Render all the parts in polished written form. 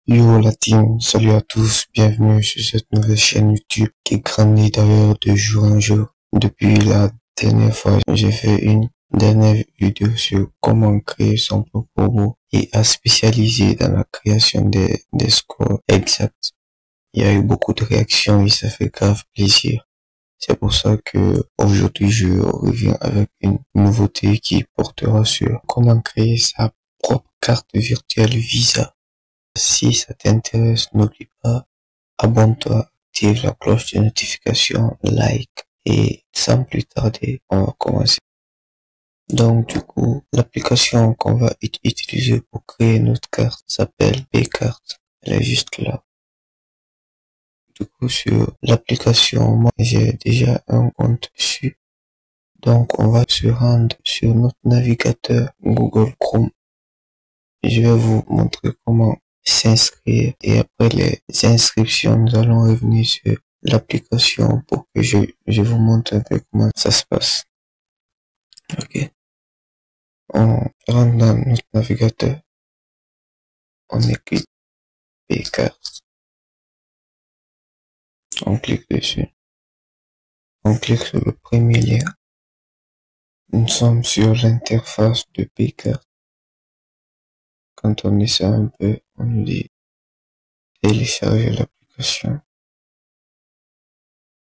Yo la team, salut à tous, bienvenue sur cette nouvelle chaîne YouTube qui grandit d'ailleurs de jour en jour. Depuis la dernière fois, j'ai fait une dernière vidéo sur comment créer son propre robot et à spécialiser dans la création des scores exacts. Il y a eu beaucoup de réactions et ça fait grave plaisir. C'est pour ça que aujourd'hui je reviens avec une nouveauté qui portera sur comment créer sa propre carte virtuelle Visa. Si ça t'intéresse, n'oublie pas, abonne-toi, active la cloche de notification, like et sans plus tarder, on va commencer. Donc du coup, l'application qu'on va utiliser pour créer notre carte s'appelle Paycard. Elle est juste là. Du coup, sur l'application, moi j'ai déjà un compte dessus. Donc on va se rendre sur notre navigateur Google Chrome. Je vais vous montrer comment s'inscrire et après les inscriptions, nous allons revenir sur l'application pour que je vous montre un peu comment ça se passe. Ok. On rentre dans notre navigateur. On écrit Paycard. On clique dessus. On clique sur le premier lien. Nous sommes sur l'interface de Paycard. Quand on descend un peu, on nous dit télécharger l'application.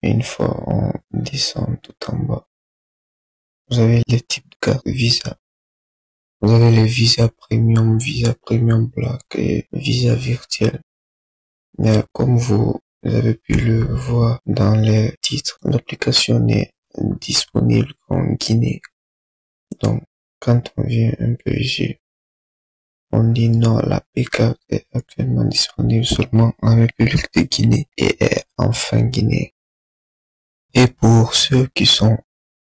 Et une fois on descend tout en bas, vous avez les types de cartes Visa. Vous avez les Visa Premium Black et Visa virtuel. Mais comme vous avez pu le voir dans les titres, l'application n'est disponible qu'en Guinée. Donc, quand on vient un peu ici, on dit non, la Paycard est actuellement disponible seulement en République de Guinée et est enfin Guinée. Et pour ceux qui sont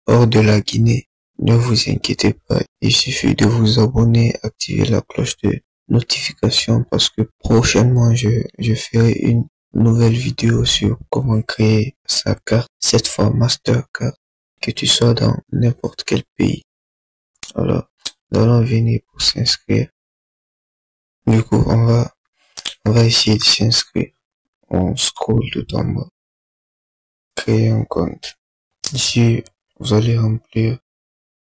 hors de la Guinée, ne vous inquiétez pas, il suffit de vous abonner, activer la cloche de notification parce que prochainement je ferai une nouvelle vidéo sur comment créer sa carte, cette fois Mastercard, que tu sois dans n'importe quel pays. Alors, nous allons venir pour s'inscrire. Du coup, on va essayer de s'inscrire. On scrolle tout en bas. Créer un compte. Ici, vous allez remplir.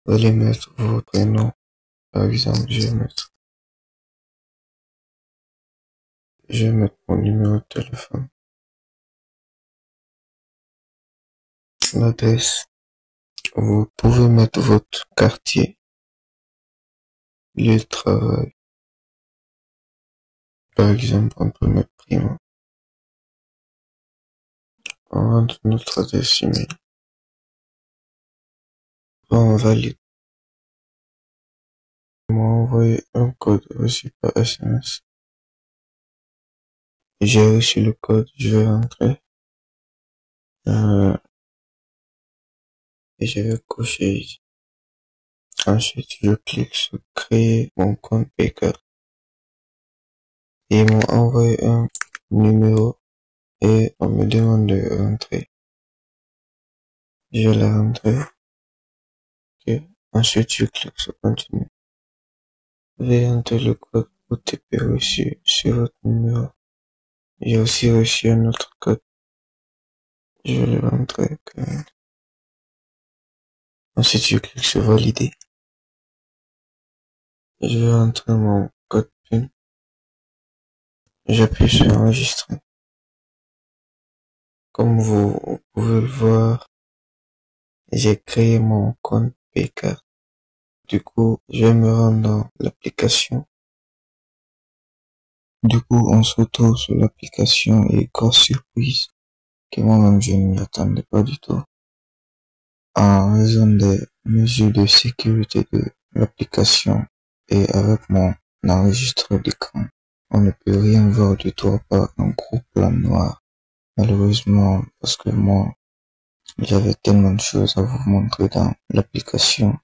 Vous allez mettre votre prénom. Par exemple, je vais mettre mon numéro de téléphone. L'adresse. Vous pouvez mettre votre quartier. Lieu de travail. Par exemple, on peut mettre Prima. On rentre notre adresse email. On valide. On m'a envoyé un code reçu par SMS. J'ai reçu le code, je vais rentrer. Et je vais cocher ici. Ensuite, je clique sur créer mon compte Paycard. Et ils m'ont envoyé un numéro et on me demande de rentrer. Je l'ai rentré. Ok. Ensuite, je clique sur continuer. Veuillez entrer le code OTP reçu sur votre numéro. J'ai aussi reçu un autre code. Je vais le rentrer. Ensuite, je clique sur valider. Je vais rentrer mon code PIN. J'appuie sur enregistrer. Comme vous pouvez le voir, j'ai créé mon compte Paycard. Du coup, je vais me rendre dans l'application. Du coup, on se retrouve sur l'application et grosse surprise que moi-même je ne m'y attendais pas du tout. En raison des mesures de sécurité de l'application et avec mon enregistreur d'écran, on ne peut rien voir du tout à part un gros plan noir. Malheureusement, parce que moi, j'avais tellement de choses à vous montrer dans l'application.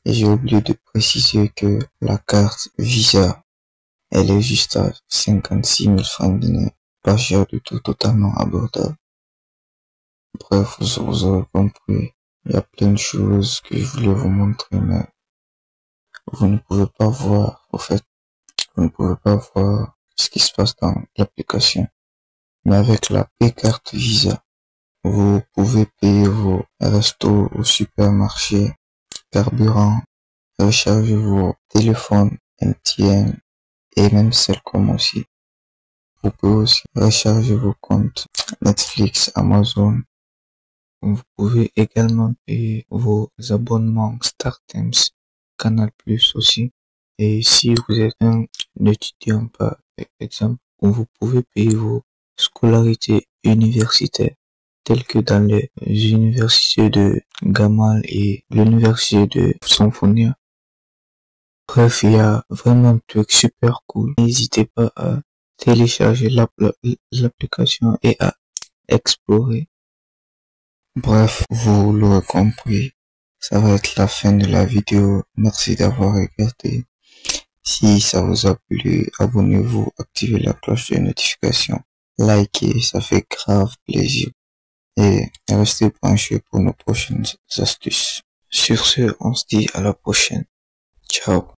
Et j'ai oublié de préciser que la carte Visa, elle est juste à 56 000 francs guinéens. Pas cher du tout, totalement abordable. Bref, vous aurez compris. Il y a plein de choses que je voulais vous montrer, mais vous ne pouvez pas voir. Au fait, vous ne pouvez pas voir ce qui se passe dans l'application. Mais avec la P-Carte Visa, vous pouvez payer vos restos au supermarché, carburant, recharger vos téléphones MTN et même Cellcom aussi. Vous pouvez aussi recharger vos comptes Netflix, Amazon. Vous pouvez également payer vos abonnements StarTimes, Canal Plus aussi. Et si vous êtes un étudiant, par exemple, vous pouvez payer vos scolarités universitaires, telles que dans les universités de Gamal et l'université de Symphonia. Bref, il y a vraiment un truc super cool. N'hésitez pas à télécharger l'application et à explorer. Bref, vous l'aurez compris, ça va être la fin de la vidéo. Merci d'avoir regardé. Si ça vous a plu, abonnez-vous, activez la cloche de notification, likez, ça fait grave plaisir. Et restez branchés pour nos prochaines astuces. Sur ce, on se dit à la prochaine. Ciao.